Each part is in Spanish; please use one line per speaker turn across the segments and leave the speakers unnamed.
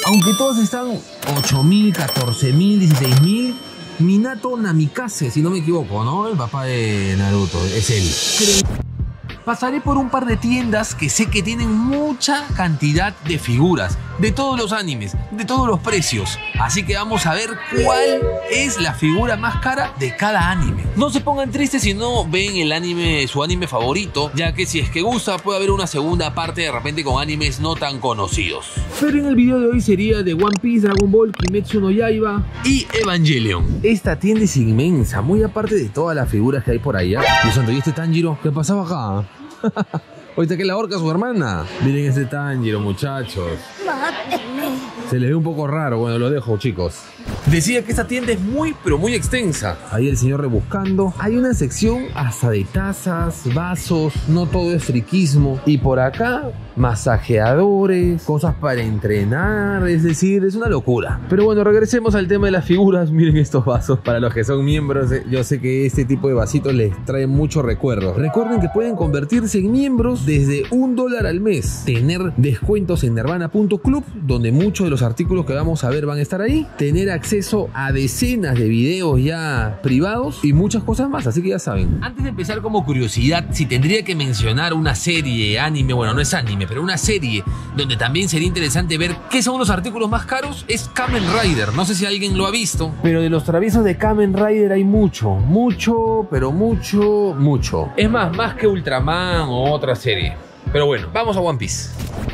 Aunque todas están 8.000, 14.000, 16.000. Minato Namikaze, si no me equivoco, ¿no? El papá de Naruto, es él. Pasaré por un par de tiendas que sé que tienen mucha cantidad de figuras, de todos los animes, de todos los precios. Así que vamos a ver cuál es la figura más cara de cada anime. No se pongan tristes si no ven el anime, su anime favorito, ya que si es que gusta puede haber una segunda parte de repente con animes no tan conocidos. Pero en el video de hoy sería de One Piece, Dragon Ball, Kimetsu no Yaiba y Evangelion. Esta tienda es inmensa, muy aparte de todas las figuras que hay por allá. Dios santo, ¿y este Tanjiro? ¿Qué pasaba acá? Ahorita que la horca a su hermana. Miren ese Tanjiro, muchachos. Se les ve un poco raro. Bueno, lo dejo, chicos. Decía que esta tienda es muy, pero muy extensa. Ahí el señor rebuscando. Hay una sección hasta de tazas, vasos. No todo es friquismo. Y por acá, masajeadores, cosas para entrenar. Es decir, es una locura. Pero bueno, regresemos al tema de las figuras. Miren estos vasos. Para los que son miembros, yo sé que este tipo de vasitos les trae muchos recuerdos. Recuerden que pueden convertirse en miembros desde $1 al mes. Tener descuentos en Nirvana.club, donde muchos de los artículos que vamos a ver van a estar ahí. Tener acceso a decenas de videos ya privados y muchas cosas más, así que ya saben. Antes de empezar, como curiosidad, si tendría que mencionar una serie, anime, bueno, no es anime, pero una serie donde también sería interesante ver qué son los artículos más caros, es Kamen Rider. No sé si alguien lo ha visto, pero de los traviesos de Kamen Rider hay mucho, pero mucho. Es más que Ultraman o otra serie. Pero bueno, vamos a One Piece.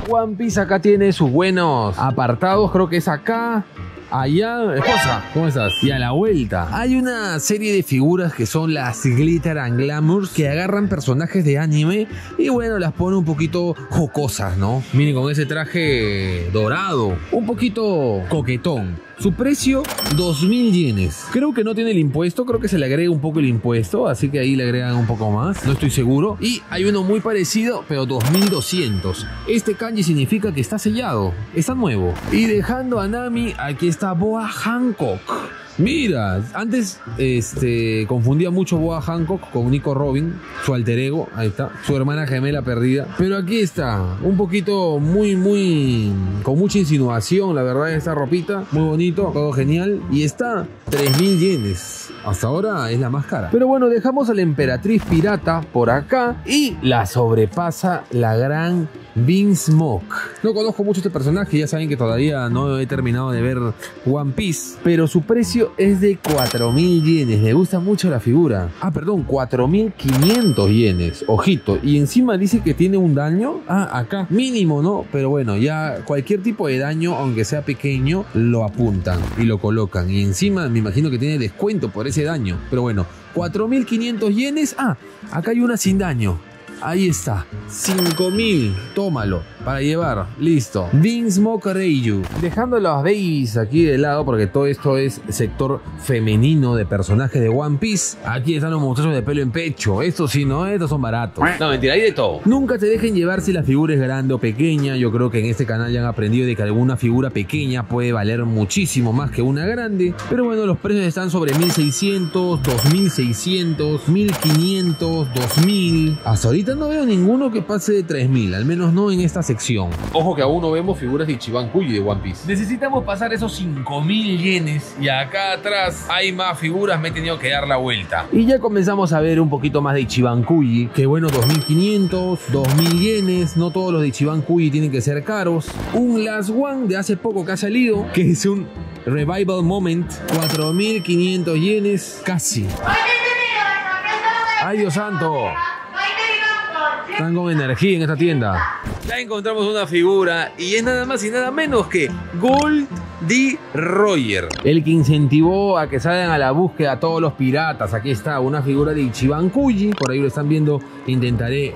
One Piece acá tiene sus buenos apartados, creo que es acá, allá. Esposa, ¿cómo estás? Y a la vuelta hay una serie de figuras que son las Glitter and Glamours, que agarran personajes de anime y bueno, las pone un poquito jocosas, ¿no? Miren, con ese traje dorado, un poquito coquetón. Su precio, 2.000 yenes. Creo que no tiene el impuesto, creo que se le agrega un poco el impuesto, así que ahí le agregan un poco más, no estoy seguro. Y hay uno muy parecido, pero 2.200. Este kanji significa que está sellado, está nuevo. Y dejando a Nami, aquí está Boa Hancock. Mira, antes confundía mucho Boa Hancock con Nico Robin, su alter ego, ahí está, su hermana gemela perdida. Pero aquí está, un poquito con mucha insinuación, la verdad, esta ropita, muy bonito, todo genial. Y está 3.000 yenes, hasta ahora es la más cara. Pero bueno, dejamos a la emperatriz pirata por acá y la sobrepasa la gran Vinsmoke. No conozco mucho este personaje, ya saben que todavía no he terminado de ver One Piece, pero su precio es de 4.000 yenes. Me gusta mucho la figura. Ah, perdón, 4.500 yenes. Ojito. Y encima dice que tiene un daño. Ah, acá. Mínimo, ¿no? Pero bueno, ya cualquier tipo de daño, aunque sea pequeño, lo apuntan y lo colocan. Y encima me imagino que tiene descuento por ese daño. Pero bueno, 4.500 yenes. Ah, acá hay una sin daño. Ahí está, 5.000, tómalo, para llevar, listo. Vinsmoke Reiju. Dejando las babies aquí de lado, porque todo esto es sector femenino de personajes de One Piece. Aquí están los muchachos de pelo en pecho. Estos sí, ¿no? Estos son baratos. No, mentira, hay de todo. Nunca te dejen llevar si la figura es grande o pequeña. Yo creo que en este canal ya han aprendido de que alguna figura pequeña puede valer muchísimo más que una grande. Pero bueno, los precios están sobre 1.600, 2.600, 1.500, 2.000. Hasta ahorita no veo ninguno que pase de 3.000, al menos no en esta sección. Ojo que aún no vemos figuras de Ichiban Kuji de One Piece. Necesitamos pasar esos 5.000 yenes y acá atrás hay más figuras, me he tenido que dar la vuelta. Y ya comenzamos a ver un poquito más de Ichiban Kuji, que bueno, 2.500, 2.000 yenes, no todos los de Ichiban Kuji tienen que ser caros. Un Last One de hace poco que ha salido, que es un Revival Moment, 4.500 yenes, casi. ¡Ay, Dios santo! Están con energía en esta tienda. Ya encontramos una figura y es nada más y nada menos que Gold D. Roger, el que incentivó a que salgan a la búsqueda a todos los piratas. Aquí está una figura de Ichiban Kuji, por ahí lo están viendo. Intentaré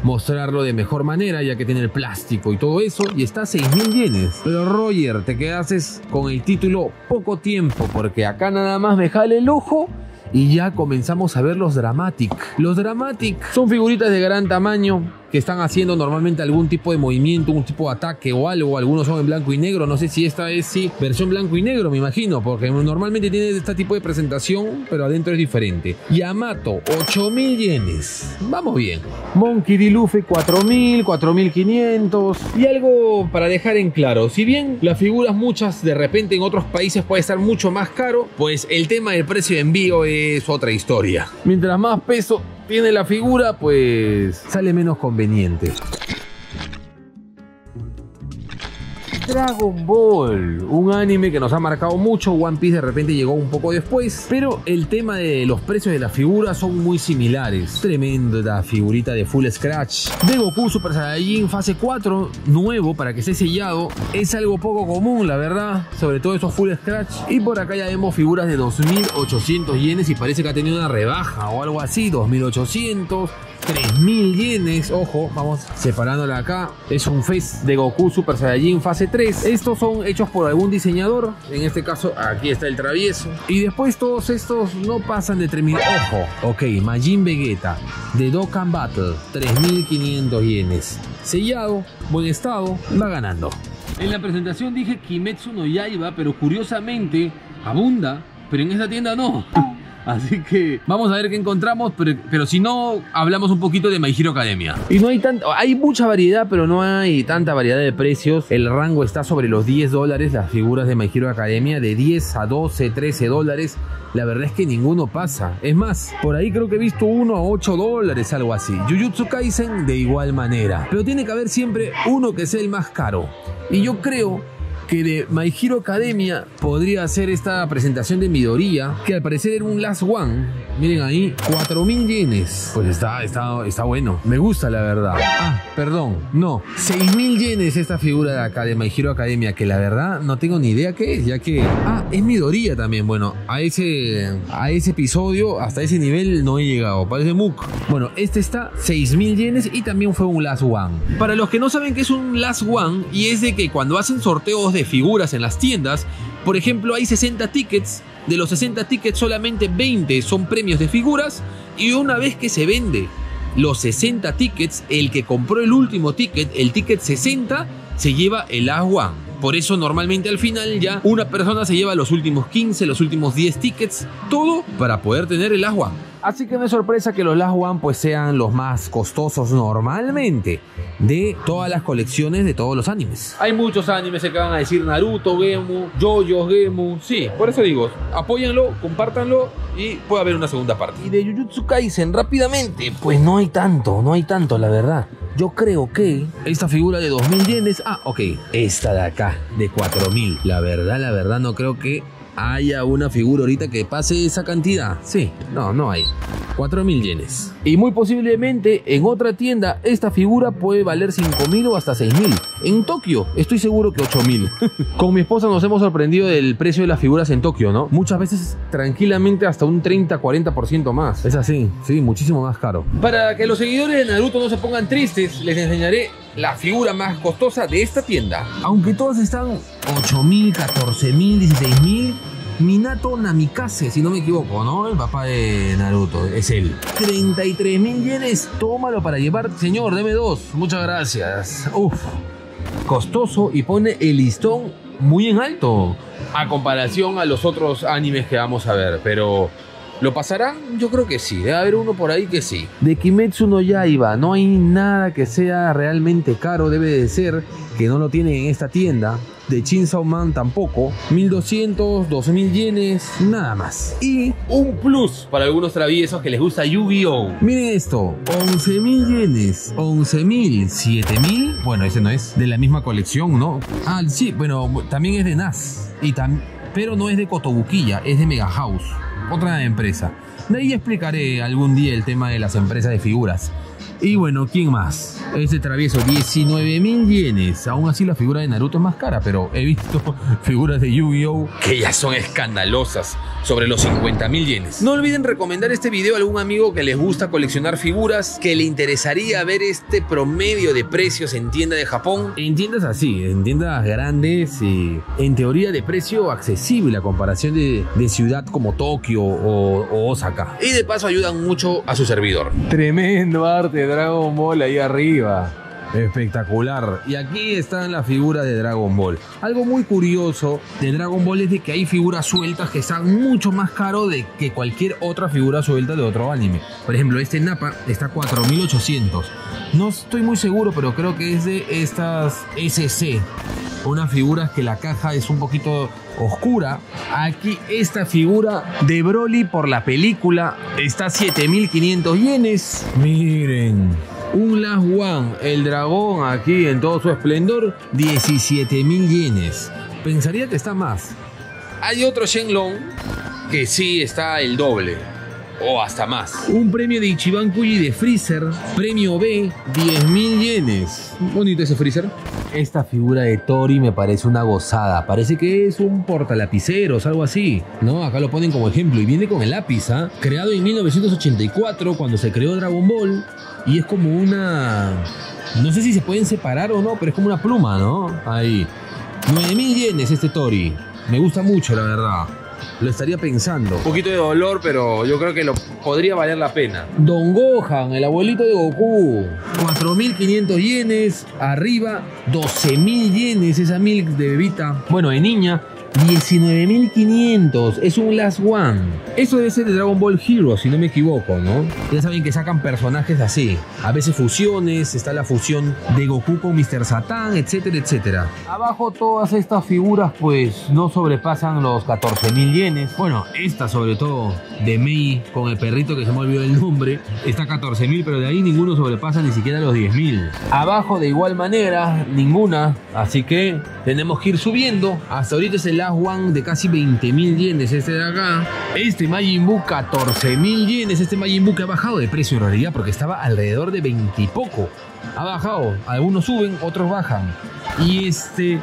mostrarlo de mejor manera ya que tiene el plástico y todo eso, y está a 6.000 yenes. Pero Roger, te quedaste con el título poco tiempo, porque acá nada más me jale el ojo y ya comenzamos a ver los Dramatic. Los Dramatic son figuritas de gran tamaño que están haciendo normalmente algún tipo de movimiento, un tipo de ataque o algo. Algunos son en blanco y negro. No sé si esta es versión blanco y negro, me imagino, porque normalmente tiene este tipo de presentación, pero adentro es diferente. Yamato, 8.000 yenes. Vamos bien. Monkey D. Luffy, 4.000, 4.500. Y algo para dejar en claro, si bien las figuras muchas de repente en otros países puede estar mucho más caro, pues el tema del precio de envío es otra historia. Mientras más peso tiene la figura, pues sale menos conveniente. Dragon Ball, un anime que nos ha marcado mucho. One Piece de repente llegó un poco después, pero el tema de los precios de las figuras son muy similares. Tremenda figurita de Full Scratch de Goku Super Saiyajin fase 4, nuevo para que esté sellado. Es algo poco común, la verdad, sobre todo esos Full Scratch. Y por acá ya vemos figuras de 2.800 yenes y parece que ha tenido una rebaja o algo así, 2.800. 3.000 yenes, ojo, vamos separándola acá. Es un Face de Goku Super Saiyajin fase 3. Estos son hechos por algún diseñador. En este caso, aquí está el travieso. Y después todos estos no pasan de 3.000. Ojo, ok, Majin Vegeta de Dokkan Battle, 3.500 yenes. Sellado, buen estado, va ganando. En la presentación dije Kimetsu no Yaiba, pero curiosamente abunda, pero en esta tienda no. Así que vamos a ver qué encontramos, pero si no, hablamos un poquito de My Hero Academia. Y no hay hay mucha variedad, pero no hay tanta variedad de precios. El rango está sobre los $10, las figuras de My Hero Academia, de 10 a 12, 13 dólares. La verdad es que ninguno pasa. Es más, por ahí creo que he visto uno a 8 dólares, algo así. Jujutsu Kaisen de igual manera. Pero tiene que haber siempre uno que sea el más caro. Y yo creo que de My Hero Academia podría hacer esta presentación de Midoriya, que al parecer era un Last One. Miren ahí, 4.000 yenes. Pues está bueno. Me gusta, la verdad. Ah, perdón, no. 6.000 yenes esta figura de acá, de My Hero Academia, que la verdad no tengo ni idea qué es, ya que... Ah, es Midoriya también. Bueno, a ese episodio, hasta ese nivel no he llegado. Parece Mook. Bueno, este está 6.000 yenes y también fue un Last One. Para los que no saben qué es un Last One, y es de que cuando hacen sorteos de figuras en las tiendas, por ejemplo, hay 60 tickets. De los 60 tickets solamente 20 son premios de figuras, y una vez que se vende los 60 tickets, el que compró el último ticket, el ticket 60, se lleva el Last One. Por eso normalmente al final ya una persona se lleva los últimos 15, los últimos 10 tickets, todo para poder tener el Last One. Así que no es sorpresa que los Last One pues sean los más costosos normalmente de todas las colecciones de todos los animes. Hay muchos animes que van a decir Naruto, Gemu, JoJo, Gemu. Sí, por eso digo, apóyenlo, compártanlo y puede haber una segunda parte. Y de Jujutsu Kaisen rápidamente, pues no hay tanto la verdad. Yo creo que esta figura de 2.000 yenes, ok, esta de acá de 4.000. La verdad no creo que haya una figura ahorita que pase esa cantidad. Sí, no hay. 4.000 yenes. Y muy posiblemente en otra tienda esta figura puede valer 5.000 o hasta 6.000. En Tokio estoy seguro que 8.000. Con mi esposa nos hemos sorprendido del precio de las figuras en Tokio, ¿no? Muchas veces tranquilamente hasta un 30-40% más. Es así, sí, muchísimo más caro. Para que los seguidores de Naruto no se pongan tristes, les enseñaré la figura más costosa de esta tienda. Aunque todas están 8.000, 14.000, 16.000. Minato Namikaze, si no me equivoco, ¿no? El papá de Naruto, es él. 33.000 yenes, tómalo para llevar. Señor, deme 2, muchas gracias. Uf, costoso, y pone el listón muy en alto a comparación a los otros animes que vamos a ver, pero... ¿lo pasarán? Yo creo que sí, debe haber uno por ahí que sí. De Kimetsu no Yaiba no hay nada que sea realmente caro, debe de ser que no lo tienen en esta tienda. De Chainsaw Man tampoco. 1.200, 2.000 yenes, nada más. Y un plus para algunos traviesos que les gusta Yu-Gi-Oh! Miren esto, 11.000 yenes, 11.000, 7.000. Bueno, ese no es de la misma colección, ¿no? Ah, sí, bueno, también es de NAS. Pero no es de Kotobukiya, es de Mega House, otra empresa. De ahí explicaré algún día el tema de las empresas de figuras. Y bueno, ¿quién más? Este travieso, 19.000 yenes. Aún así la figura de Naruto es más cara, pero he visto figuras de Yu-Gi-Oh! Que ya son escandalosas, sobre los 50.000 yenes. No olviden recomendar este video a algún amigo que les gusta coleccionar figuras, que le interesaría ver este promedio de precios en tienda de Japón. En tiendas así, en tiendas grandes y en teoría de precio accesible a comparación de ciudad como Tokio o Osaka. Y de paso ayudan mucho a su servidor. Tremendo arte, Dragon Ball ahí arriba. Espectacular. Y aquí están las figuras de Dragon Ball. Algo muy curioso de Dragon Ball es de que hay figuras sueltas que están mucho más caro de que cualquier otra figura suelta de otro anime. Por ejemplo, este Nappa está 4.800. No estoy muy seguro, pero creo que es de estas SC. Unas figuras que la caja es un poquito oscura. Aquí esta figura de Broly por la película está 7.500 yenes. Miren. Un Last One, el dragón aquí en todo su esplendor, 17.000 yenes. Pensaría que está más. Hay otro Shenlong que sí está el doble o hasta más. Un premio de Ichiban Kuji de Freezer, premio B, 10.000 yenes. Bonito ese Freezer. Esta figura de Tori me parece una gozada. Parece que es un portalapiceros, algo así, ¿no? Acá lo ponen como ejemplo y viene con el lápiz, ¿ah? Creado en 1984 cuando se creó Dragon Ball. Y es como una... No sé si se pueden separar o no, pero es como una pluma, ¿no? Ahí. 9.000 yenes este Tori. Me gusta mucho, la verdad. Lo estaría pensando. Un poquito de dolor, pero yo creo que lo podría valer la pena. Don Gohan, el abuelito de Goku. 4.500 yenes. Arriba, 12.000 yenes. Esa Milk de bebita. Bueno, de niña. 19.500, es un Last One. Eso debe ser de Dragon Ball Heroes, si no me equivoco, ¿no? Ya saben que sacan personajes así. A veces fusiones, está la fusión de Goku con Mr. Satan, etcétera, etcétera. Abajo todas estas figuras pues no sobrepasan los 14.000 yenes. Bueno, esta sobre todo de Mei con el perrito que se me olvidó el nombre, está 14.000, pero de ahí ninguno sobrepasa ni siquiera los 10.000. Abajo de igual manera, ninguna. Así que tenemos que ir subiendo. Hasta ahorita es el Last One de casi 20.000 yenes, este de acá. Este Majin Buu, 14.000 yenes. Este Majin Buu que ha bajado de precio en realidad porque estaba alrededor de 20 y poco. Ha bajado, algunos suben, otros bajan. Y este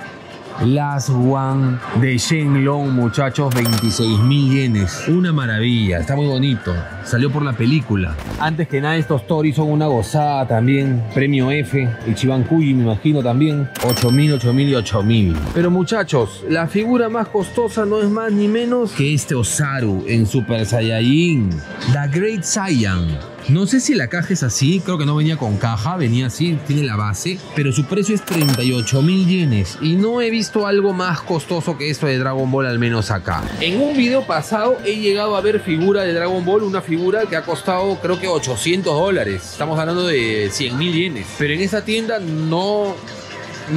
Last One de Shenlong, muchachos, 26.000 yenes. Una maravilla, está muy bonito. Salió por la película. Antes que nada, estos Tori son una gozada también. Premio F, Ichiban Kuji, me imagino también. 8.000, 8.000 y 8.000. Pero muchachos, la figura más costosa no es más ni menos que este Osaru en Super Saiyajin, The Great Saiyan. No sé si la caja es así, creo que no venía con caja, venía así, tiene la base, pero su precio es 38.000 yenes y no he visto algo más costoso que esto de Dragon Ball, al menos acá. En un video pasado he llegado a ver figura de Dragon Ball, una figura que ha costado creo que $800, estamos hablando de 100.000 yenes, pero en esta tienda no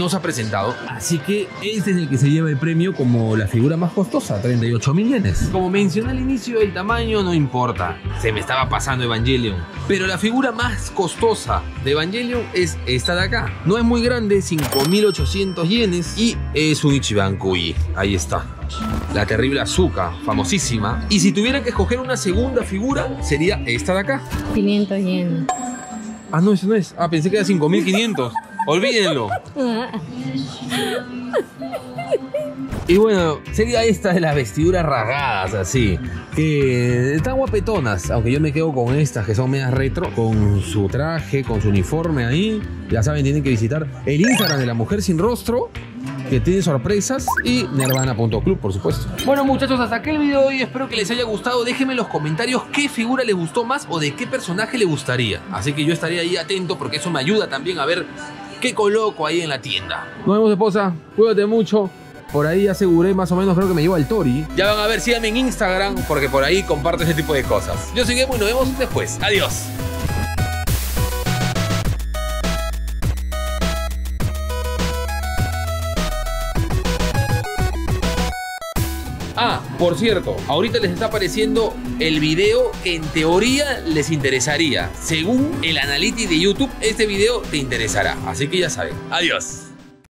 se ha presentado, así que este es el que se lleva el premio como la figura más costosa, 38.000 yenes. Como mencioné al inicio, el tamaño no importa, se me estaba pasando Evangelion, pero la figura más costosa de Evangelion es esta de acá. No es muy grande, 5.800 yenes y es un Ichiban Kuji. Ahí está, la terrible Asuka, famosísima. Y si tuvieran que escoger una segunda figura, sería esta de acá. 500 yenes. Ah, no, eso no es. Ah, pensé que era 5.500. Olvídenlo. Y bueno, sería esta de las vestiduras rasgadas así, que están guapetonas, aunque yo me quedo con estas que son medias retro, con su traje, con su uniforme ahí. Ya saben, tienen que visitar el Instagram de La Mujer Sin Rostro, que tiene sorpresas, y Nirvana.club, por supuesto. Bueno, muchachos, hasta aquí el video de hoy. Espero que les haya gustado. Déjenme en los comentarios qué figura les gustó más o de qué personaje les gustaría. Así que yo estaría ahí atento porque eso me ayuda también a ver qué coloco ahí en la tienda. Nos vemos, esposa. Cuídate mucho. Por ahí aseguré más o menos, creo que me llevo al Tori. Ya van a ver, síganme en Instagram porque por ahí comparto ese tipo de cosas. Yo soy Gemo y nos vemos después. Adiós. Ah, por cierto, ahorita les está apareciendo el video que en teoría les interesaría. Según el Analytics de YouTube, este video te interesará. Así que ya saben. Adiós.